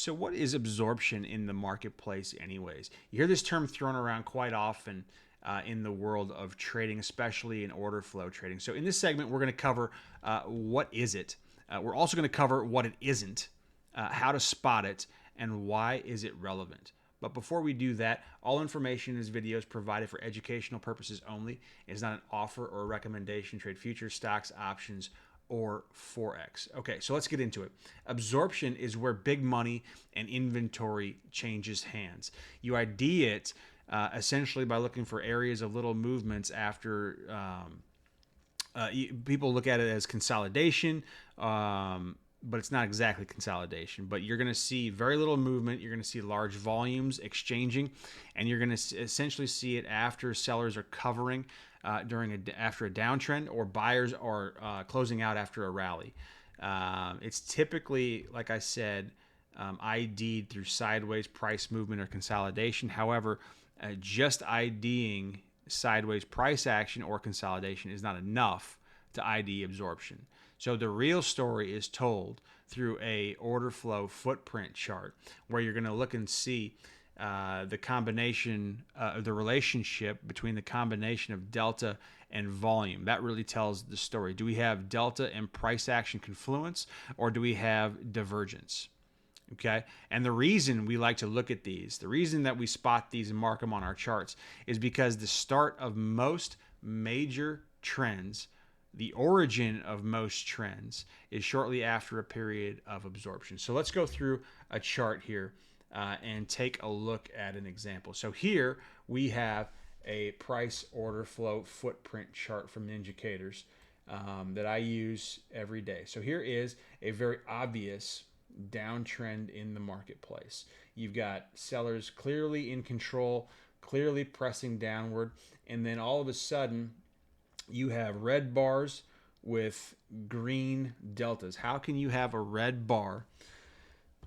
So what is absorption in the marketplace anyways? You hear this term thrown around quite often in the world of trading, especially in order flow trading. So in this segment, we're going to cover what is it. We're also going to cover what it isn't, how to spot it, and why is it relevant. But before we do that, all information in this video is provided for educational purposes only. It is not an offer or a recommendation to trade futures, stocks, options, or Forex. Okay, so let's get into it. Absorption is where big money and inventory changes hands. You ID it essentially by looking for areas of little movements after people look at it as consolidation, but it's not exactly consolidation. But you're going to see very little movement. You're going to see large volumes exchanging, and you're going to essentially see it after sellers are covering after a downtrend, or buyers are closing out after a rally. It's typically, like I said, ID'd through sideways price movement or consolidation. However, just IDing sideways price action or consolidation is not enough to ID absorption. So the real story is told through a order flow footprint chart, where you're going to look and see the combination of the relationship between the combination of delta and volume. That really tells the story. Do we have delta and price action confluence, or do we have divergence? Okay, and the reason we like to look at these, the reason that we spot these and mark them on our charts, is because the start of most major trends, the origin of most trends, is shortly after a period of absorption. So let's go through a chart here and take a look at an example. So here we have a price order flow footprint chart from Ninjacators that I use every day. So here is a very obvious downtrend in the marketplace. You've got sellers clearly in control, clearly pressing downward, and then all of a sudden you have red bars with green deltas. How can you have a red bar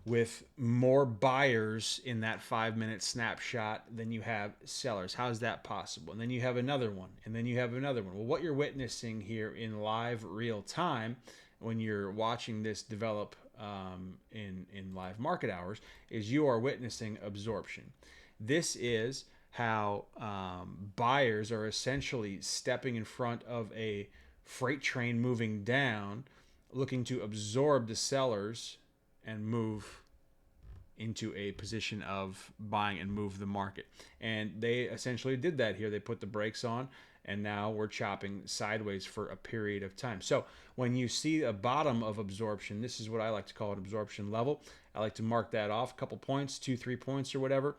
with more buyers in that 5-minute snapshot than you have sellers? How is that possible? And then you have another one, and then you have another one. Well, what you're witnessing here in live real time when you're watching this develop in live market hours is you are witnessing absorption. This is how buyers are essentially stepping in front of a freight train moving down, looking to absorb the sellers and move into a position of buying and move the market. And they essentially did that here. They put the brakes on, and now we're chopping sideways for a period of time. So when you see a bottom of absorption, this is what I like to call an absorption level. I like to mark that off, a couple points, 2-3 points or whatever,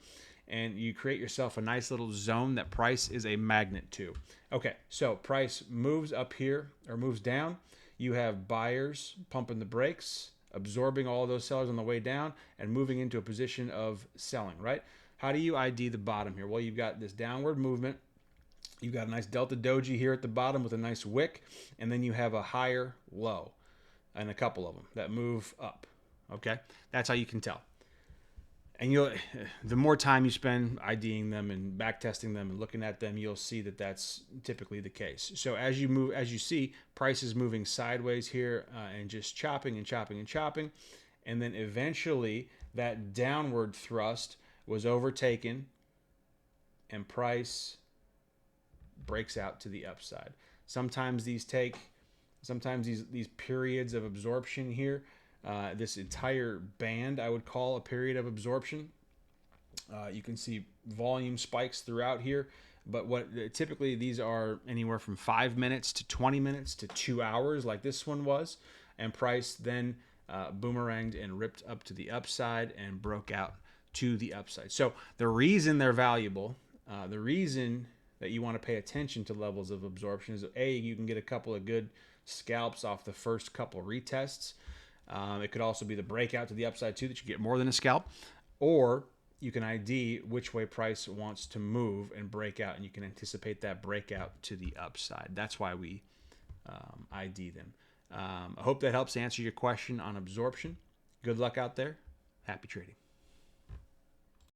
and you create yourself a nice little zone that price is a magnet to. Okay, so price moves up here or moves down. You have buyers pumping the brakes, absorbing all of those sellers on the way down and moving into a position of selling, right? How do you ID the bottom here? Well, you've got this downward movement. You've got a nice delta doji here at the bottom with a nice wick, and then you have a higher low and a couple of them that move up. Okay, that's how you can tell. And the more time you spend IDing them and back testing them and looking at them, you'll see that that's typically the case. So as you move, as you see, price is moving sideways here and just chopping and chopping and chopping, and then eventually that downward thrust was overtaken, and price breaks out to the upside. Sometimes these periods of absorption here. This entire band I would call a period of absorption. You can see volume spikes throughout here, but typically these are anywhere from 5 minutes to 20 minutes to 2 hours, like this one was, and price then boomeranged and ripped up to the upside and broke out to the upside. So the reason they're valuable, the reason that you want to pay attention to levels of absorption is you can get a couple of good scalps off the first couple retests. It could also be the breakout to the upside too, that you get more than a scalp, or you can ID which way price wants to move and break out, and you can anticipate that breakout to the upside. That's why we ID them. I hope that helps answer your question on absorption. Good luck out there. Happy trading.